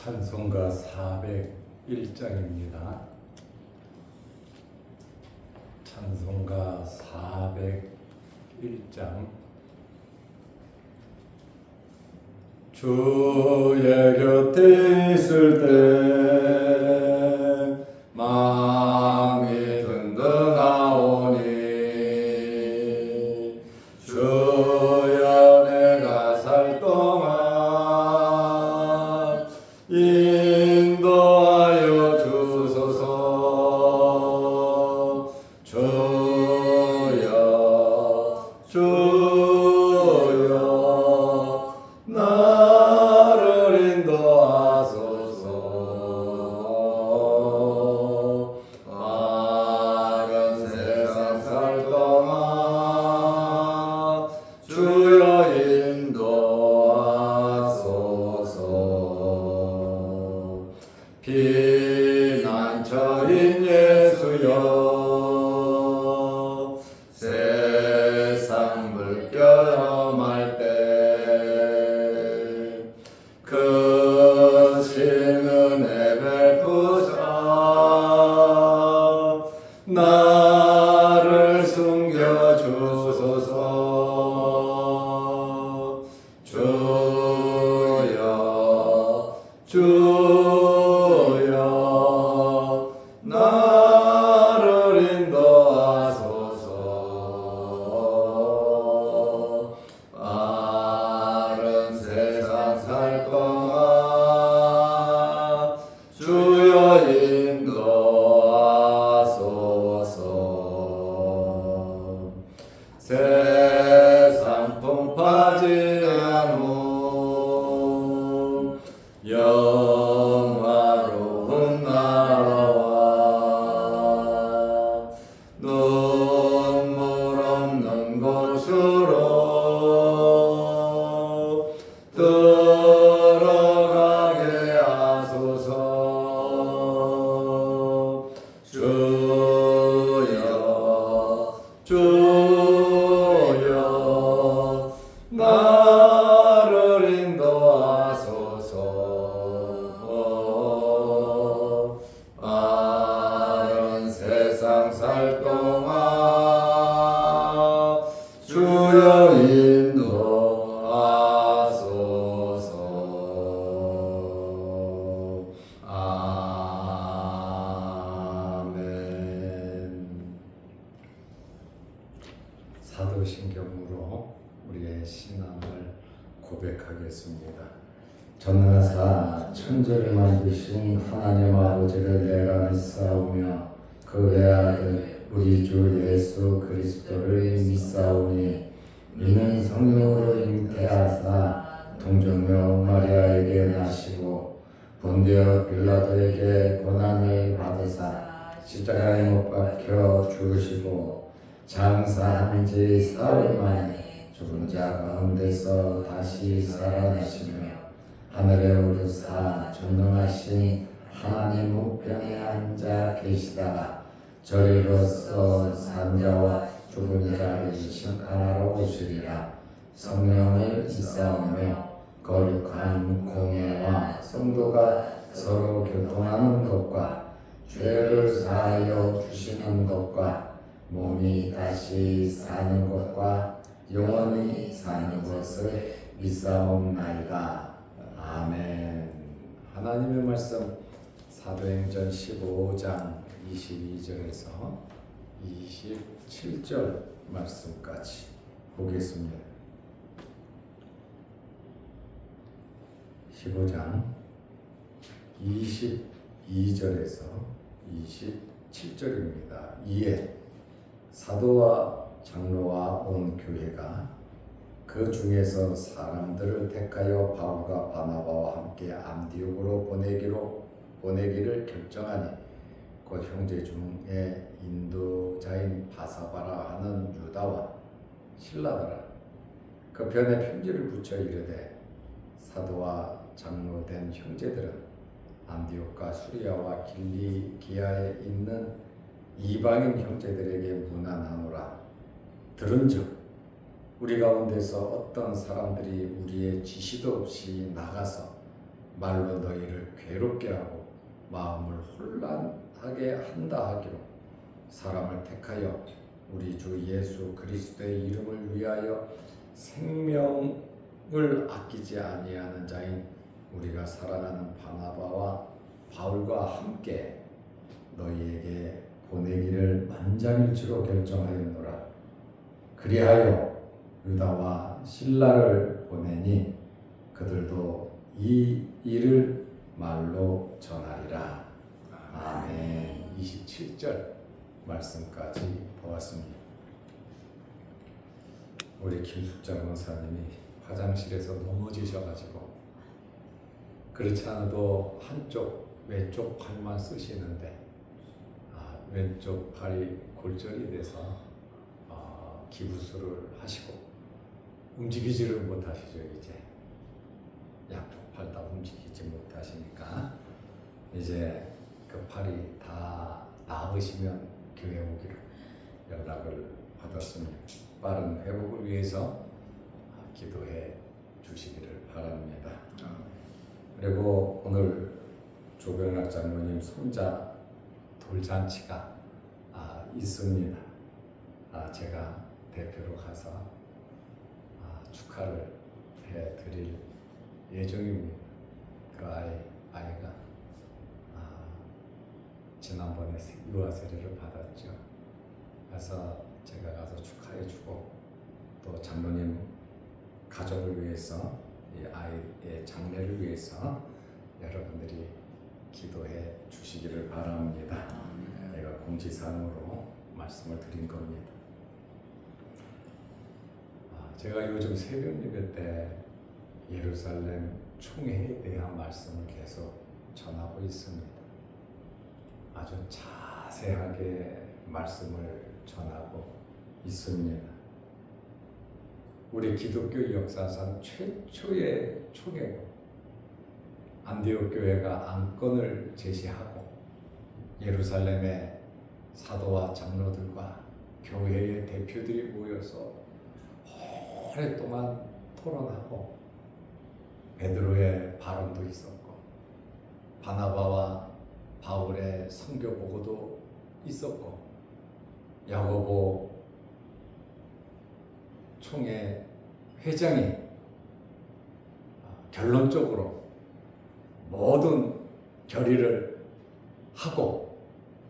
찬송가 401장입니다. 찬송가 401장. 주의 곁에 있을 때 마음이 든든하오니 주여 내가 살 동안 인도하여 주소서. 주여 나를 인도하소서. 마른 세상 살 동안 주여 인도하소서. 피난처인 예수여 세상 물결 험할 때 크신 은혜 베푸사 나를 숨겨주소서. 주여 나를 인도하소서. 마른 세상 살 동안 주여 인도하소서. 세상 풍파지 않고 영화로운 나라와 눈물 없는 곳으로 들어가게 하소서. 주여 나를 인도하소서. 마른 세상 살 동안 주여 인도하소서. 아멘. 사도신경으로 우리의 신앙을 고백하겠습니다. 전능하사 천지를 만드신 하나님 아버지를 내가 믿사오며 그 외아들 우리 주 예수 그리스도를 믿사오니 이는 성령으로 잉태하사 동정녀 마리아에게 나시고 본디오 빌라도에게 고난을 받으사 십자가에 못 박혀 죽으시고 장사한 지 사흘 만에 죽은 자 가운데서 다시 살아나시며 하늘에 오르사 전능하신 하나님 우편에 앉아 계시다가 저리로서 산자와 죽은 자를 심판하러 오시리라. 성령을 믿사오며 거룩한 공예와 성도가 서로 교통하는 것과 죄를 사하여 주시는 것과 몸이 다시 사는 것과 영원히 사는 것을 믿사옵나이다. 아멘. 하나님의 말씀 사도행전 15장 22절에서 27절 말씀까지 보겠습니다. 15장 22절에서 27절입니다. 이에 사도와 장로와 온 교회가 그 중에서 사람들을 택하여 바울과 바나바와 함께 안디옥으로 보내기를 결정하니 곧 형제 중에 인도자인 바사바라 하는 유다와 실라더라. 그 편에 편지를 붙여 이르되 사도와 장로된 형제들은 안디옥과 수리아와 길리기아에 있는 이방인 형제들에게 문안하노라. 들은즉 우리 가운데서 어떤 사람들이 우리의 지시도 없이 나가서 말로 너희를 괴롭게 하고 마음을 혼란하게 한다 하기로 사람을 택하여 우리 주 예수 그리스도의 이름을 위하여 생명을 아끼지 아니하는 자인 우리가 사랑하는 바나바와 바울과 함께 너희에게 보내기를 만장일치로 결정하였노라. 그리하여 유다와 실라를 보내니 그들도 이 일을 말로 전하리라. 아멘. 27절 말씀까지 보았습니다. 우리 김숙자 권사님이 화장실에서 넘어지셔가지고 그렇지 않아도 한쪽 왼쪽 팔만 쓰시는데 왼쪽 팔이 골절이 돼서 기부술을 하시고 움직이지를 못하시죠. 이제 양쪽 팔 다 움직이지 못하시니까 이제 그 팔이 다 나으시면 교회 오기로 연락을 받았습니다. 빠른 회복을 위해서 기도해 주시기를 바랍니다. 그리고 오늘 조병락 장로님 손자 돌잔치가 있습니다. 제가 대표로 가서 축하를 해드릴 예정입니다. 그 아이가 지난번에 유아 세례를 받았죠. 그래서 제가 가서 축하해주고 또 장로님 가족을 위해서 이 아이의 장래를 위해서 여러분들이 기도해 주시기를 바랍니다. 내가 공지사항으로 말씀을 드린 겁니다. 제가 요즘 새벽 예배 때 예루살렘 총회에 대한 말씀을 계속 전하고 있습니다. 아주 자세하게 말씀을 전하고 있습니다. 우리 기독교 역사상 최초의 총회고 안디옥 교회가 안건을 제시하고 예루살렘의 사도와 장로들과 교회의 대표들이 모여서 오랫동안 토론하고 베드로의 발언도 있었고 바나바와 바울의 선교 보고도 있었고 야고보 총회 회장이 결론적으로 모든 결의를 하고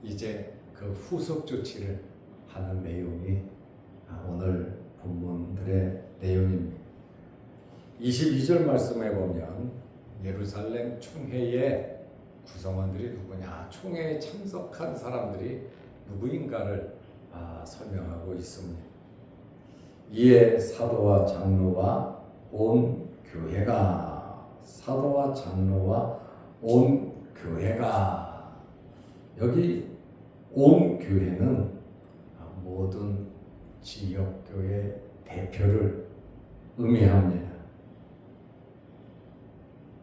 이제 그 후속 조치를 하는 내용이 오늘 본문들의 내용입니다. 22절 말씀에 보면 예루살렘 총회의 구성원들이 누구냐, 총회에 참석한 사람들이 누구인가를 설명하고 있습니다. 이에 사도와 장로와 온 교회가 여기 온 교회는 모든 지역교회 대표를 의미합니다.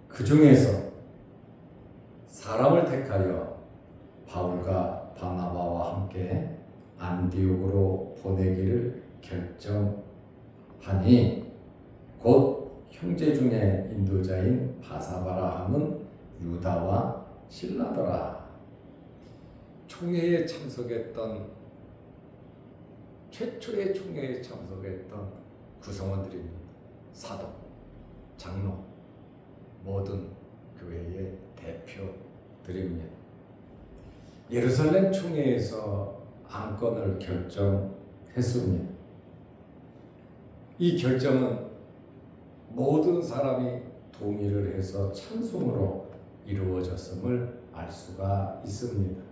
그 중에서 사람을 택하여 바울과 바나바와 함께 안디옥으로 보내기를 결정하니 곧 형제 중에 인도자인 바사바라 함은 유다와 실라더라. 총회에 참석했던 최초의 총회에 참석했던 구성원들입니다. 사도, 장로, 모든 교회의 대표들입니다. 예루살렘 총회에서 안건을 결정했습니다. 이 결정은 모든 사람이 동의를 해서 찬송으로 이루어졌음을 알 수가 있습니다.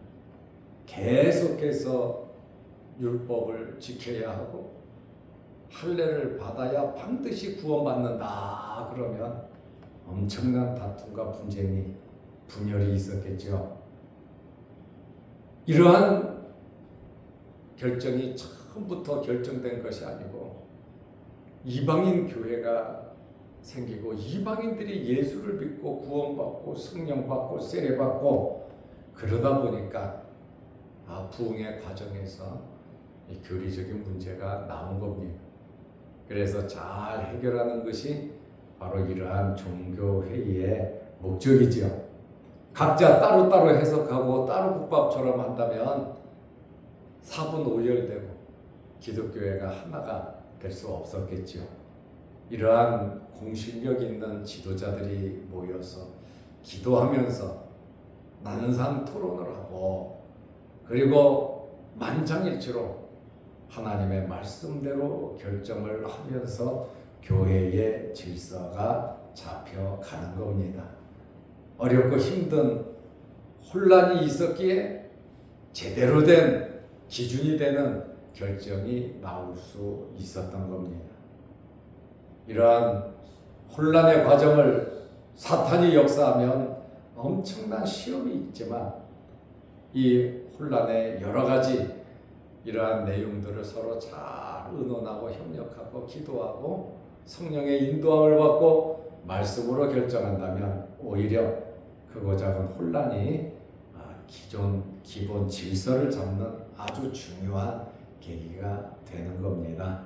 계속해서 율법을 지켜야 하고 할례를 받아야 반드시 구원받는다 그러면 엄청난 다툼과 분쟁이 분열이 있었겠죠. 이러한 결정이 처음부터 결정된 것이 아니고 이방인 교회가 생기고 이방인들이 예수를 믿고 구원받고 성령받고 세례받고 그러다 보니까 부흥의 과정에서 이 교리적인 문제가 나온 겁니다. 그래서 잘 해결하는 것이 바로 이러한 종교회의의 목적이지요. 각자 따로따로 해석하고 따로 국밥처럼 한다면 사분오열되고 기독교회가 하나가 될 수 없었겠지요. 이러한 공신력 있는 지도자들이 모여서 기도하면서 난상 토론을 하고 그리고 만장일치로 하나님의 말씀대로 결정을 하면서 교회의 질서가 잡혀가는 겁니다. 어렵고 힘든 혼란이 있었기에 제대로 된 기준이 되는 결정이 나올 수 있었던 겁니다. 이러한 혼란의 과정을 사탄이 역사하면 엄청난 시험이 있지만 이 혼란의 여러 가지 이러한 내용들을 서로 잘 의논하고 협력하고 기도하고 성령의 인도함을 받고 말씀으로 결정한다면 오히려 크고 작은 혼란이 기본 질서를 잡는 아주 중요한 계기가 되는 겁니다.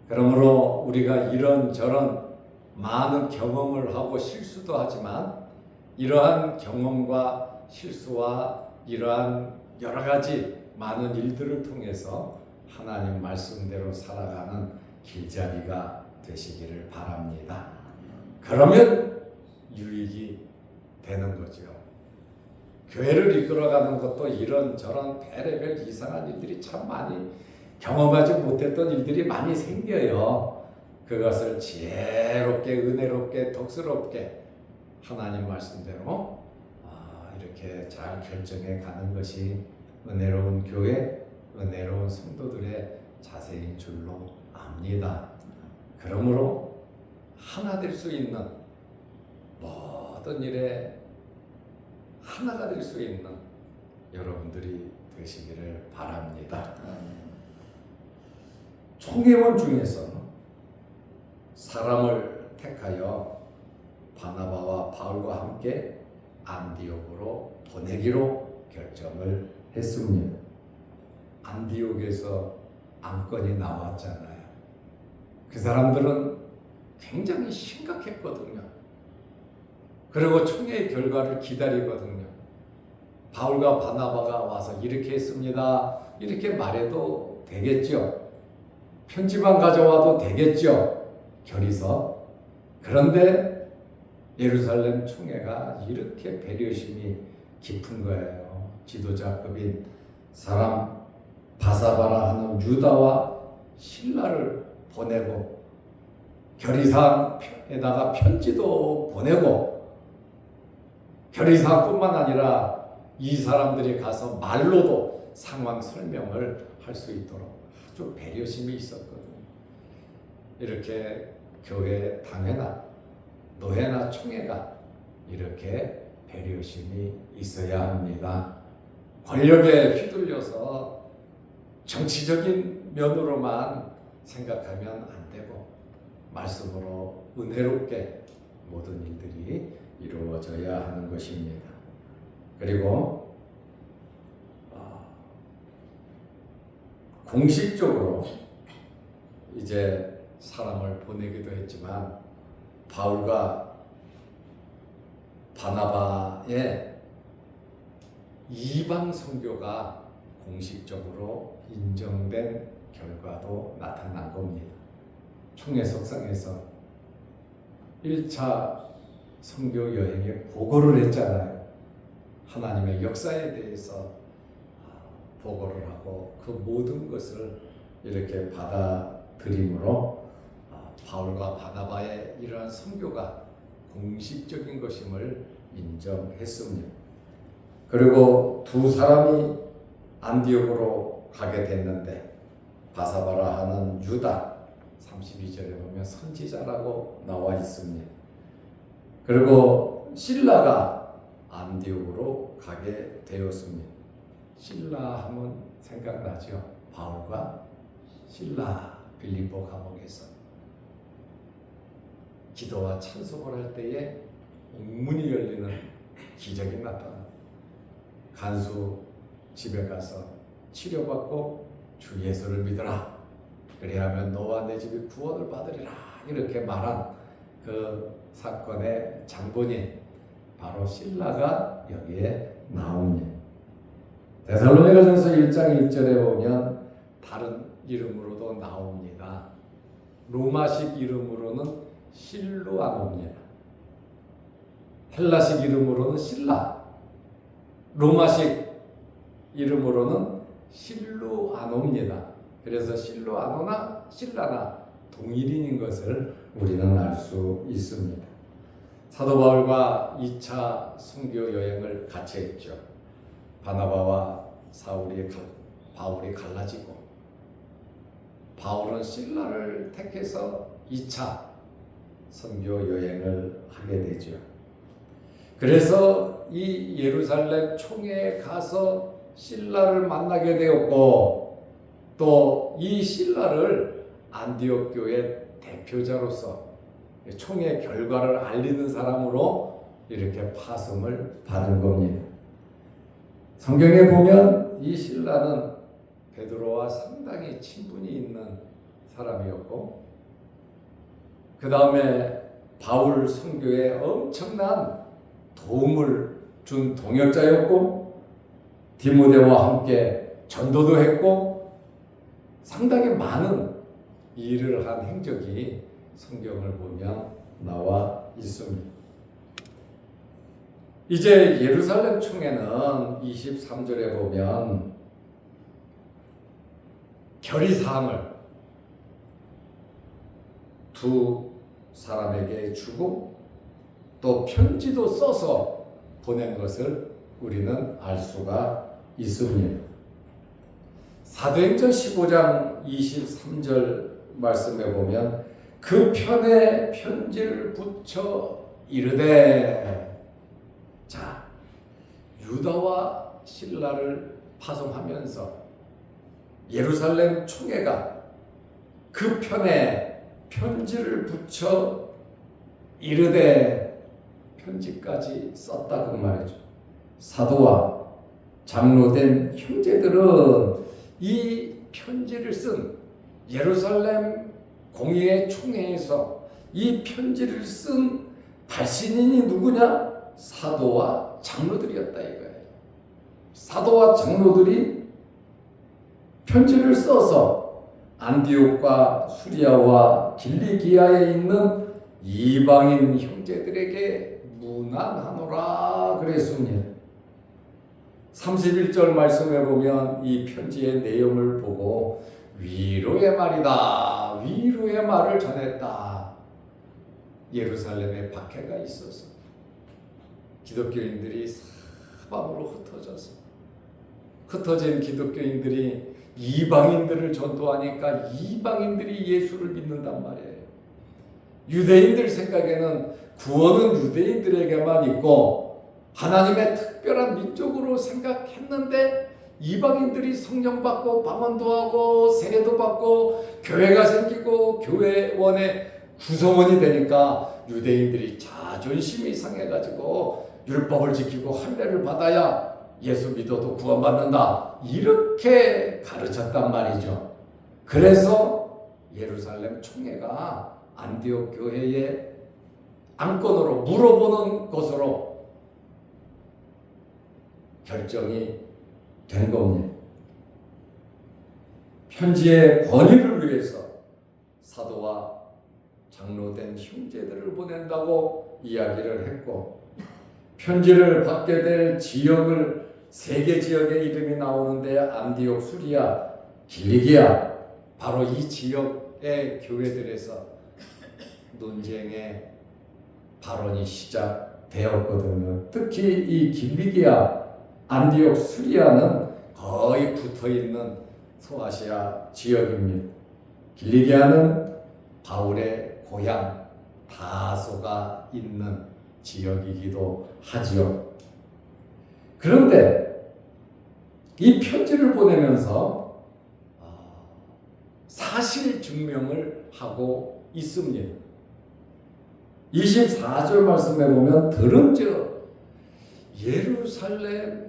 그러므로 우리가 이런저런 많은 경험을 하고 실수도 하지만 이러한 경험과 실수와 이러한 여러 가지 많은 일들을 통해서 하나님 말씀대로 살아가는 길잡이가 되시기를 바랍니다. 그러면 유익이 되는 거죠. 교회를 이끌어가는 것도 이런저런 별의별 이상한 일들이 참 많이 경험하지 못했던 일들이 많이 생겨요. 그것을 지혜롭게 은혜롭게 덕스럽게 하나님 말씀대로 이렇게 잘 결정해 가는 것이 은혜로운 교회, 은혜로운 성도들의 자세인 줄로 압니다. 그러므로 하나 될 수 있는 모든 일에 하나가 될 수 있는 여러분들이 되시기를 바랍니다. 총회원 중에서 사람을 택하여 바나바와 바울과 함께 안디옥으로 보내기로 결정을 했습니다. 안디옥에서 안건이 나왔잖아요. 그 사람들은 굉장히 심각했거든요. 그리고 총회의 결과를 기다리거든요. 바울과 바나바가 와서 이렇게 했습니다. 이렇게 말해도 되겠죠. 편지만 가져와도 되겠죠. 결의서. 그런데 예루살렘 총회가 이렇게 배려심이 깊은 거예요. 지도자급인 사람 바사바라 하는 유다와 실라를 보내고 결의사에다가 편지도 보내고 결의사뿐만 아니라 이 사람들이 가서 말로도 상황 설명을 할 수 있도록 아주 배려심이 있었거든요. 이렇게 교회 당회나 노회나 총회가 이렇게 배려심이 있어야 합니다. 권력에 휘둘려서 정치적인 면으로만 생각하면 안 되고 말씀으로 은혜롭게 모든 일들이 이루어져야 하는 것입니다. 그리고 공식적으로 이제 사람을 보내기도 했지만 바울과 바나바의 이방 선교가 공식적으로 인정된 결과도 나타난 겁니다. 총회석상에서 1차 선교 여행에 보고를 했잖아요. 하나님의 역사에 대해서 보고를 하고 그 모든 것을 이렇게 받아들임으로 바울과 바나바의 이러한 선교가 공식적인 것임을 인정했습니다. 그리고 두 사람이 안디옥으로 가게 됐는데 바사바라 하는 유다 32절에 보면 선지자라고 나와 있습니다. 그리고 실라가 안디옥으로 가게 되었습니다. 실라 하면 생각나죠? 바울과 실라 빌립보 감옥에서 기도와 찬송을 할 때에 옥문이 열리는 기적이 나타납니다. 간수 집에 가서 치료받고 주 예수를 믿어라. 그래야면 너와 내 집이 구원을 받으리라. 이렇게 말한 그 사건의 장본인 바로 실라가 여기에 나옵니다. 데살로니가전서 1장 1절에 보면 다른 이름으로도 나옵니다. 로마식 이름으로는 실루아노입니다. 헬라식 이름으로는 실라, 로마식 이름으로는 실루아노입니다. 그래서 실루아노나 실라나 동일인인 것을 우리는 알 수 있습니다. 사도 바울과 2차 선교 여행을 같이 했죠. 바나바와 바울이 갈라지고 바울은 실라를 택해서 2차 선교 여행을 하게 되죠. 그래서 이 예루살렘 총회에 가서 실라를 만나게 되었고 또 이 실라를 안디옥 교회 대표자로서 총회 결과를 알리는 사람으로 이렇게 파송을 받은 겁니다. 성경에 보면 이 실라는 베드로와 상당히 친분이 있는 사람이었고 그 다음에 바울 선교에 엄청난 도움을 준 동역자였고 디모데와 함께 전도도 했고 상당히 많은 일을 한 행적이 성경을 보면 나와 있습니다. 이제 예루살렘 총회는 23절에 보면 결의사항을 두 사람에게 주고 또 편지도 써서 보낸 것을 우리는 알 수가 있습니다. 사도행전 15장 23절 말씀에 보면 그 편에 편지를 붙여 이르되 자 유다와 실라를 파송하면서 예루살렘 총회가 그 편에 편지를 붙여 이르되 편지까지 썼다 그 말이죠. 사도와 장로된 형제들은 이 편지를 쓴 예루살렘 공의회 총회에서 이 편지를 쓴 발신인이 누구냐? 사도와 장로들이었다 이거예요. 사도와 장로들이 편지를 써서 안디옥과 수리아와 길리기아에 있는 이방인 형제들에게 문안하노라 그랬습니다. 31절 말씀에 보면 이 편지의 내용을 보고 위로의 말이다. 위로의 말을 전했다. 예루살렘에 박해가 있어서 기독교인들이 사방으로 흩어진 기독교인들이 이방인들을 전도하니까 이방인들이 예수를 믿는단 말이에요. 유대인들 생각에는 구원은 유대인들에게만 있고 하나님의 특별한 민족으로 생각했는데 이방인들이 성령 받고 방언도 하고 세례도 받고 교회가 생기고 교회원의 구성원이 되니까 유대인들이 자존심이 상해가지고 율법을 지키고 할례를 받아야 예수 믿어도 구원받는다 이렇게 가르쳤단 말이죠. 그래서 예루살렘 총회가 안디옥 교회의 안건으로 물어보는 것으로 결정이 된 겁니다. 편지의 권위를 위해서 사도와 장로된 형제들을 보낸다고 이야기를 했고 편지를 받게 될 지역을 세 개 지역의 이름이 나오는데 안디옥, 수리아, 길리기아 바로 이 지역의 교회들에서 논쟁의 발언이 시작되었거든요. 특히 이 길리기아, 안디옥, 수리아는 거의 붙어있는 소아시아 지역입니다. 길리기아는 바울의 고향 다소가 있는 지역이기도 하지요. 그런데 이 편지를 보내면서 사실 증명을 하고 있습니다. 24절 말씀에 보면 들은즉 예루살렘에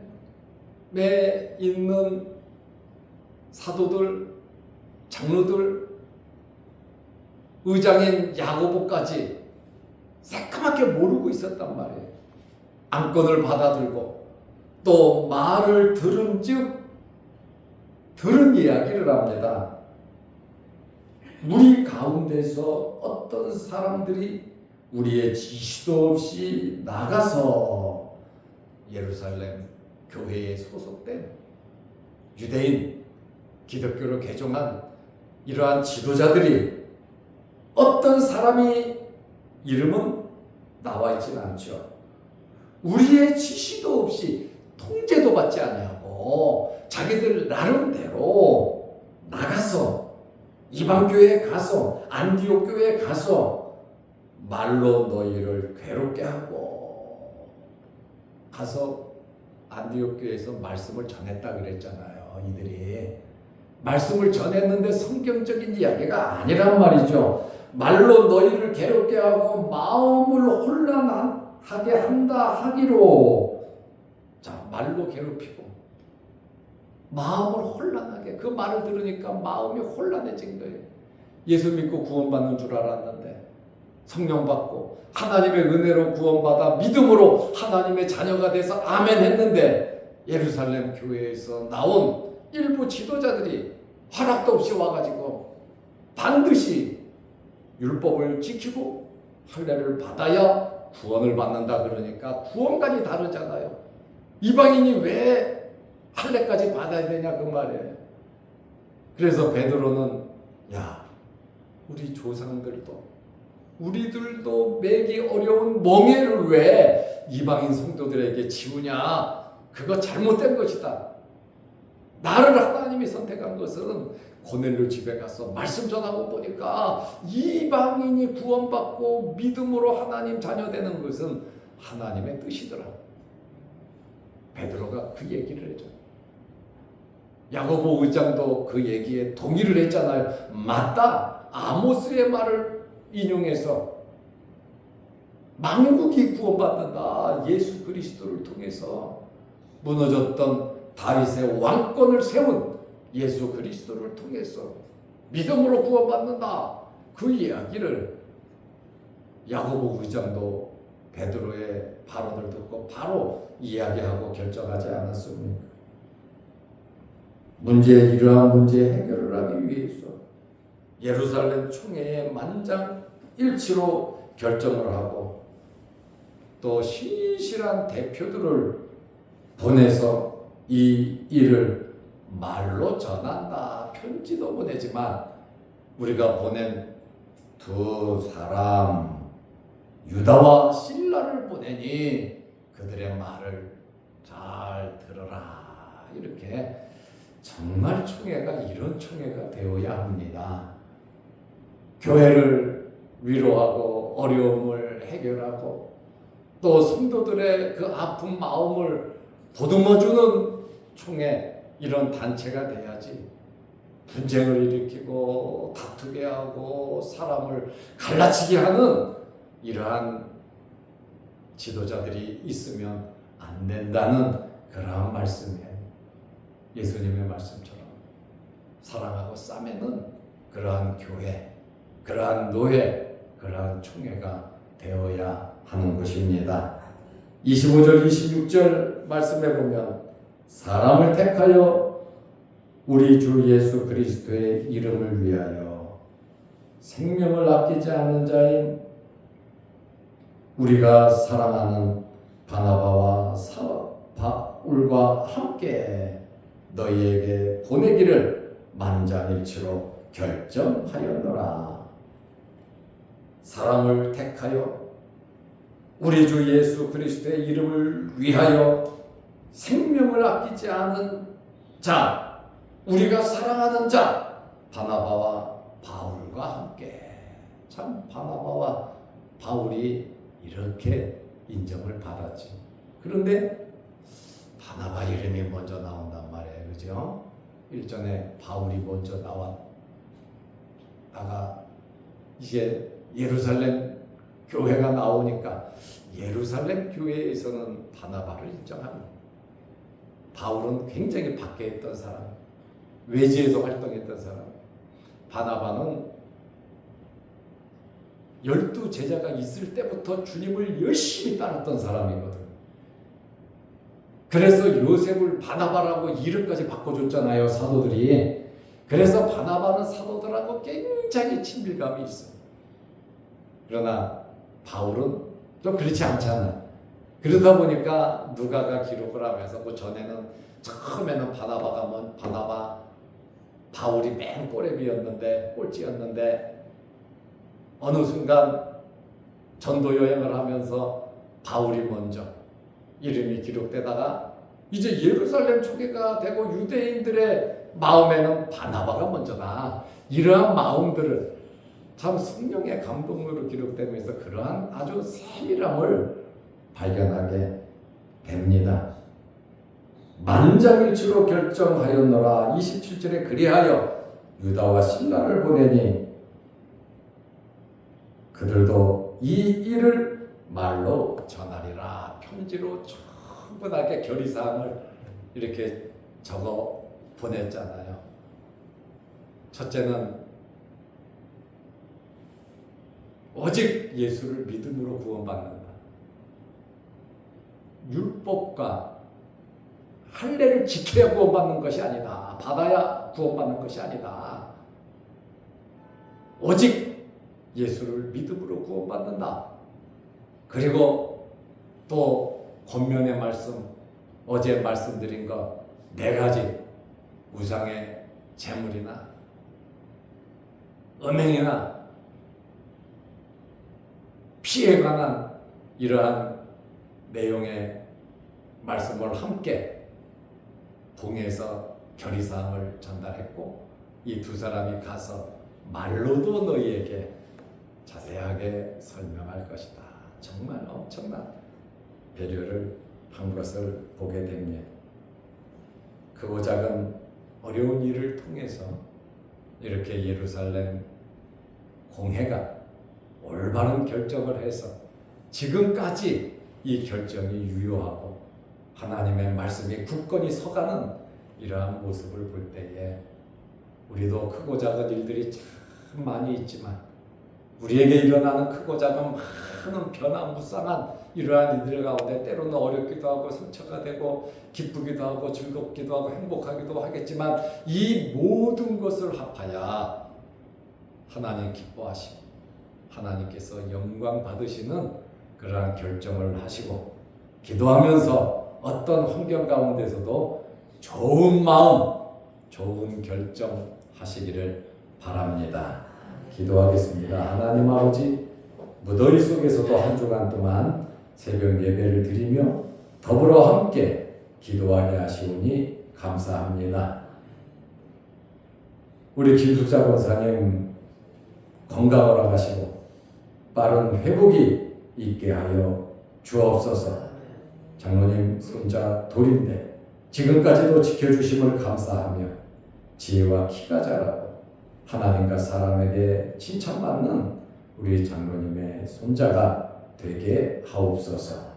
있는 사도들, 장로들, 의장인 야고보까지 새까맣게 모르고 있었단 말이에요. 안건을 받아들고 또 말을 들은즉 들은 이야기를 합니다. 우리 가운데서 어떤 사람들이 우리의 지시도 없이 나가서 예루살렘 교회에 소속된 유대인 기독교를 개종한 이러한 지도자들이 어떤 사람이 이름은 나와 있지는 않죠. 우리의 지시도 없이 통제도 받지 아니하고 자기들 나름대로 나가서 이방교회에 가서 안디옥 교회에 가서 말로 너희를 괴롭게 하고 가서 안디옥 교회에서 말씀을 전했다 그랬잖아요. 이들이 말씀을 전했는데 성경적인 이야기가 아니란 말이죠. 말로 너희를 괴롭게 하고 마음을 혼란하게 한다 하기로. 자, 말로 괴롭히고 마음을 혼란하게, 그 말을 들으니까 마음이 혼란해진 거예요. 예수 믿고 구원받는 줄 알았는데 성령 받고 하나님의 은혜로 구원받아 믿음으로 하나님의 자녀가 돼서 아멘 했는데 예루살렘 교회에서 나온 일부 지도자들이 허락도 없이 와가지고 반드시 율법을 지키고 할례를 받아야 구원을 받는다 그러니까 구원까지 다르잖아요. 이방인이 왜 할례까지 받아야 되냐 그 말이에요. 그래서 베드로는 야, 우리 조상들도 우리들도 매기 어려운 멍에를 왜 이방인 성도들에게 지우냐? 그거 잘못된 것이다. 나를 하나님이 선택한 것은 고넬료 집에 가서 말씀 전하고 보니까 이방인이 구원받고 믿음으로 하나님 자녀 되는 것은 하나님의 뜻이더라. 베드로가 그 얘기를 해줘. 야고보 의장도 그 얘기에 동의를 했잖아요. 맞다. 아모스의 말을 인용해서 만국이 구원받는다. 예수 그리스도를 통해서 무너졌던 다윗의 왕권을 세운 예수 그리스도를 통해서 믿음으로 구원받는다. 그 이야기를 야고보 의장도 베드로의 발언을 듣고 바로 이야기하고 결정하지 않았습니까? 이러한 문제 해결을 하기 위해서 예루살렘 총회의 만장일치로 결정을 하고 또 신실한 대표들을 보내서 이 일을 말로 전한다. 편지도 보내지만 우리가 보낸 두 사람 유다와 실라를 보내니 그들의 말을 잘 들어라. 이렇게 정말 총회가 이런 총회가 되어야 합니다. 교회를 위로하고 어려움을 해결하고 또 성도들의 그 아픈 마음을 보듬어주는 총회, 이런 단체가 돼야지 분쟁을 일으키고 다투게 하고 사람을 갈라치게 하는 이러한 지도자들이 있으면 안 된다는 그러한 말씀이에요. 예수님의 말씀처럼 사랑하고 싸매는 그러한 교회, 그러한 노예, 그러한 총회가 되어야 하는 것입니다. 25절 26절 말씀해 보면 사람을 택하여 우리 주 예수 그리스도의 이름을 위하여 생명을 아끼지 않은 자인 우리가 사랑하는 바나바와 바울과 함께 너희에게 보내기를 만장일치로 결정하였노라. 사람을 택하여 우리 주 예수 그리스도의 이름을 위하여 생명을 아끼지 않은 자, 우리가 사랑하는 자, 바나바와 바울과 함께. 참 바나바와 바울이 이렇게 인정을 받았지. 그런데 바나바 이름이 먼저 나온단 말이에요. 그죠? 일전에 바울이 먼저 나왔다가 이제 예루살렘 교회가 나오니까 예루살렘 교회에서는 바나바를 인정합니다. 바울은 굉장히 밖에 있던 사람, 외지에서 활동했던 사람. 바나바는 12 제자가 있을 때부터 주님을 열심히 따랐던 사람이거든. 그래서 요셉을 바나바라고 이름까지 바꿔줬잖아요, 사도들이. 그래서 바나바는 사도들하고 굉장히 친밀감이 있어요. 그러나 바울은 좀 그렇지 않잖아. 그러다 보니까 누가가 기록을 하면서 그 전에는 처음에는 바나바 바울이 맨 꼬레비였는데 꼴찌였는데 어느 순간 전도 여행을 하면서 바울이 먼저 이름이 기록되다가 이제 예루살렘 초기가 되고 유대인들의 마음에는 바나바가 먼저다. 이러한 마음들을 참 성령의 감동으로 기록되면서 그러한 아주 세밀함을 발견하게 됩니다. 만장일치로 결정하였노라. 27절에 그리하여 유다와 신라를 보내니 그들도 이 일을 말로 전하리라. 편지로 충분하게 결의사항을 이렇게 적어 보냈잖아요. 첫째는 오직 예수를 믿음으로 구원받는다. 율법과 할례를 지켜야 구원받는 것이 아니다. 받아야 구원받는 것이 아니다. 오직 예수를 믿음으로 구원받는다. 그리고 또 권면의 말씀, 어제 말씀드린 것 4가지 우상의 제물이나 음행이나 피에 관한 이러한 내용의 말씀을 함께 봉해서 결의사항을 전달했고 이 2사람이 가서 말로도 너희에게 자세하게 설명할 것이다. 정말 엄청난 배려를 한 것을 보게 됩니다. 크고 작은 어려운 일을 통해서 이렇게 예루살렘 공회가 올바른 결정을 해서 지금까지 이 결정이 유효하고 하나님의 말씀이 굳건히 서가는 이러한 모습을 볼 때에 우리도 크고 작은 일들이 참 많이 있지만 우리에게 일어나는 크고 작은 많은 변화무쌍한 이러한 일들 가운데 때로는 어렵기도 하고 상처가 되고 기쁘기도 하고 즐겁기도 하고 행복하기도 하겠지만 이 모든 것을 합하여 하나님 기뻐하시고 하나님께서 영광 받으시는 그러한 결정을 하시고 기도하면서 어떤 환경 가운데서도 좋은 마음, 좋은 결정 하시기를 바랍니다. 기도하겠습니다. 하나님 아버지, 무더위 속에서도 한 주간 동안 새벽 예배를 드리며 더불어 함께 기도하게 하시오니 감사합니다. 우리 김숙자 권사님 건강을 허락하시고 빠른 회복이 있게 하여 주옵소서. 장로님 손자 돌인데 지금까지도 지켜주심을 감사하며 지혜와 키가 자라고 하나님과 사람에게 칭찬받는 우리 장로님의 손자가 되게 하옵소서.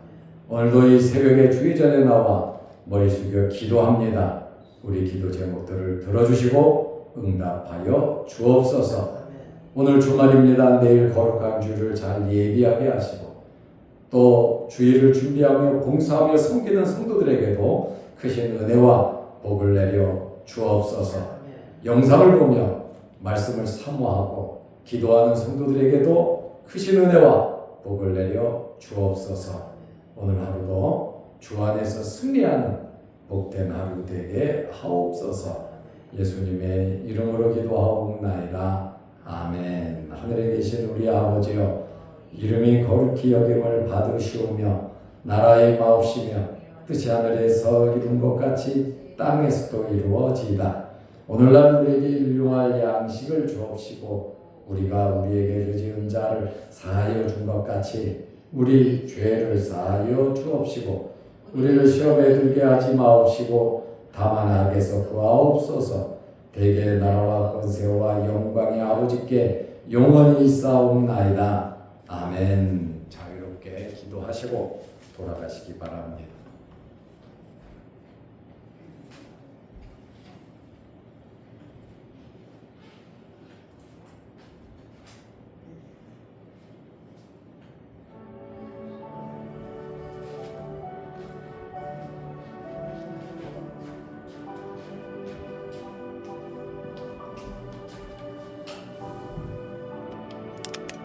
오늘도 이 새벽에 주의 전에 나와 머리 숙여 기도합니다. 우리 기도 제목들을 들어주시고 응답하여 주옵소서. 오늘 주말입니다. 내일 거룩한 주를 잘 예비하게 하시고 또 주일을 준비하며 봉사하며 섬기는 성도들에게도 크신 은혜와 복을 내려 주옵소서. 영상을 보며 말씀을 사모하고 기도하는 성도들에게도 크신 은혜와 복을 내려 주옵소서. 오늘 하루도 주 안에서 승리하는 복된 하루 되게 하옵소서. 예수님의 이름으로 기도하옵나이다. 아멘. 하늘에 계신 우리 아버지여, 이름이 거룩히 여김을 받으시오며 나라의 마옵시며 뜻이 하늘에서 이룬 것 같이 땅에서도 이루어지이다. 오늘날 우리에게 일용할 양식을 주옵시고 우리가 우리에게 지은 자를 사하여 준 것 같이 우리 죄를 사하여 주옵시고 우리를 시험에 들게 하지 마옵시고 다만 악에서 구하옵소서. 대개 나라와 권세와 영광이 아버지께 영원히 있사옵나이다. 아멘. 자유롭게 기도하시고 돌아가시기 바랍니다.